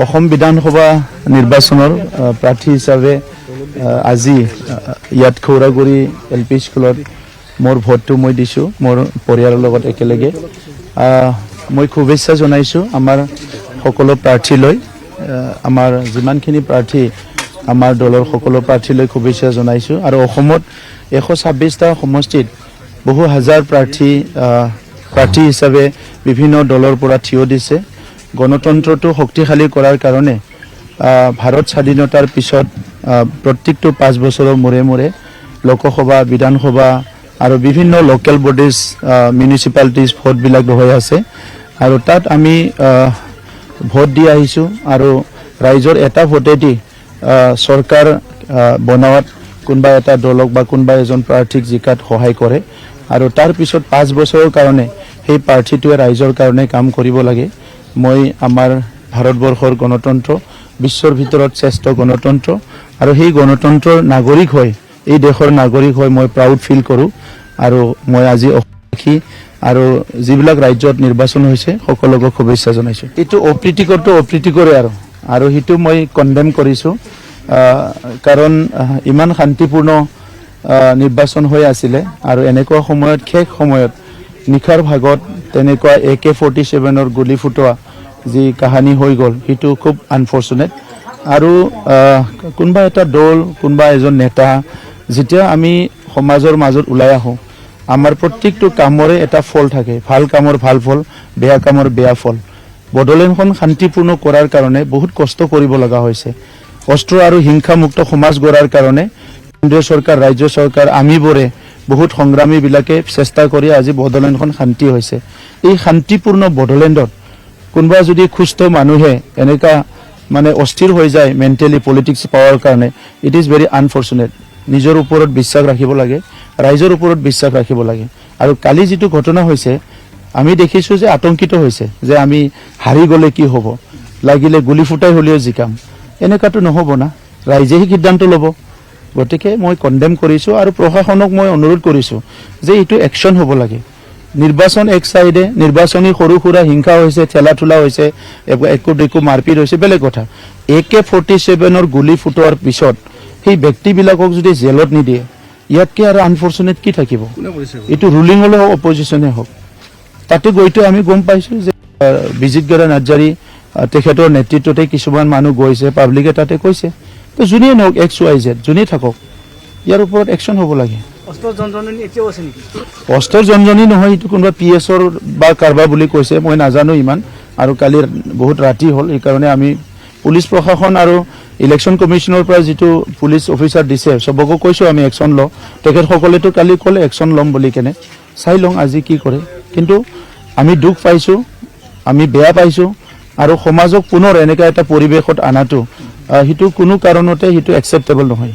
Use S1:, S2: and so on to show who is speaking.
S1: অসম বিধানসভা নিৰ্বাচনৰ প্ৰাৰ্থী হিচাপে আজি ইয়াত খৌৰাগুৰি LP স্কুলত মোৰ ভোটটো মই দিছোঁ মোৰ পৰিয়ালৰ লগত একেলগে মই শুভেচ্ছা জনাইছোঁ আমাৰ সকলো প্ৰাৰ্থীলৈ আমাৰ যিমানখিনি প্ৰাৰ্থী আমাৰ দলৰ সকলো প্ৰাৰ্থীলৈ শুভেচ্ছা জনাইছোঁ আৰু অসমত 126টা সমষ্টিত বহু হাজাৰ প্ৰাৰ্থী হিচাপে বিভিন্ন দলৰ পৰা থিয় দিছে গণতন্ত্ৰটো শক্তিশালী কৰাৰ কাৰণে ভাৰত স্বাধীনতাৰ পিছত প্ৰত্যেকটো 5 বছৰৰ মূৰে মূৰে লোকসভা বিধানসভা আৰু বিভিন্ন লোকেল বডিজ মিউনিচিপালিটিজ ভোটবিলাক হৈ আছে আৰু তাত আমি ভোট দি আহিছোঁ আৰু ৰাইজৰ এটা ভোটেদি চৰকাৰ বনাওয়াত কোনবা এটা দলক বা কোনবা এজন প্ৰাৰ্থীক জিকাত সহায় কৰে আৰু তাৰ পিছত 5 বছৰৰ কাৰণে সেই প্ৰাৰ্থীটোৱে ৰাইজৰ কাৰণে কাম কৰিব লাগে মই আমাৰ ভাৰতবৰ্ষৰ গণতন্ত্ৰ বিশ্বৰ ভিতৰত শ্ৰেষ্ঠ গণতন্ত্ৰ আৰু সেই গণতন্ত্ৰৰ নাগৰিক হৈ এই দেশৰ নাগৰিক হৈ মই প্ৰাউড ফিল কৰোঁ আৰু মই আজি অখি আৰু যিবিলাক ৰাজ্যত নিৰ্বাচন হৈছে সকলোকে শুভেচ্ছা জনাইছোঁ এটো অপ্ৰীতিকৰ আৰু হিটো মই কন্ডেম কৰিছোঁ কাৰণ ইমান শান্তিপূৰ্ণ নিৰ্বাচন হৈ আছিল আৰু এনেকুৱা সময়ত শেষ সময়ত নিখাৰ ভাগত তেনেকুৱা AK-47ৰ গুলি ফুটোৱা যি কাহিনী হৈ গ'ল হিটো খুব আনফৰ্চুনেট আৰু কোনবা এটা দল কোনবা এজন নেতা যেতিয়া আমি সমাজৰ মাজত ওলাই আহোঁ আমাৰ প্ৰত্যেকটো কামৰে এটা ফল থাকে ভাল কামৰ ভাল ফল বেয়া কামৰ বেয়া ফল বড়োলেণ্ডখন শান্তিপূৰ্ণ কৰাৰ কাৰণে বহুত কষ্ট কৰিব লগা হৈছে অস্ত্ৰ আৰু হিংসামুক্ত সমাজ গঢ়াৰ কাৰণে কেন্দ্ৰীয় চৰকাৰ ৰাজ্য চৰকাৰ আমিবোৰে বহুত সংগ্ৰামী বিলাকে চেষ্টা কৰি আজি বড়োলেণ্ডখন শান্তি হৈছে এই শান্তিপূৰ্ণ বড়োলেণ্ডত কোনবা যদি সুস্থ মানুহে এনেকা মানে অস্থিৰ হৈ যায় মেন্টালি পলিটিক্স পাৱাৰ কাৰণে ইট ইজ ভেৰি আনফৰ্চুনেট নিজৰ ওপৰত বিশ্বাস ৰাখিব লাগে ৰাইজৰ ওপৰত বিশ্বাস ৰাখিব লাগে আৰু কালি যেটো ঘটনা হৈছে আমি দেখিছোঁ যে আতংকিত হৈছে যে আমি হাৰি গলে কি হ'ব লাগিলে গুলি ফুটাই হলিও জিকাম এনেকাটো নহব না ৰাইজেই সিদ্ধান্ত ল'ব গতিকে মই কন্ডেম কৰিছোঁ আৰু প্ৰশাসনক মই অনুৰোধ কৰিছোঁ যে এটো একশন হ'ব লাগে নিৰ্বাচন এক সাইডে নিৰ্বাচনী সৰু খুৰা হিংসা হৈছে ঠেলা হৈছে একো মাৰপিট হৈছে বেলেগ কথা AK-47ৰ গুলি ফুটোৱাৰ পিছত সেই ব্যক্তিবিলাকক যদি জেলত নিদিয়ে ইয়াতকে আৰু আনফৰ্চুনেট কি থাকিব এটো ৰুলিং হলে অপজিশনে হওক তাতে গৈতো আমি গম পাইছোঁ যে বিজিতগড় নাৰ্জাৰী তেখেতৰ নেতৃত্বতে কিছুমান মানুহ গৈছে পাব্লিকে তাতে কৈছে তো জুনিয়ে নহওক XYZ জুনিয়ে থাকক ইয়াৰ ওপৰত একশন হ'ব লাগে অস্ত্ৰৰ জনজনী নহয় এইটো কোনোবা PSৰ বা কাৰবা বুলি কৈছে মই নাজানো ইমান আৰু কালি বহুত ৰাতি হ'ল এই কাৰণে আমি পুলিচ প্ৰশাসন আৰু ইলেকশন কমিশনৰ পৰা যেটো পুলিচ অফিচাৰ দিছে সবকো কৈছোঁ আমি একশন ল তেখেত সকলেতো কালি ক'লে একশন লম বুলি কেনে চাই লং আজি কি কৰে কিন্তু আমি দুখ পাইছোঁ আমি বেয়া পাইছোঁ আৰু সমাজক পুনৰ এনেকা এটা পৰিবেশত আনাটো হিটো কোনো কাৰণতে হিটো একসেপ্টেবল নহয়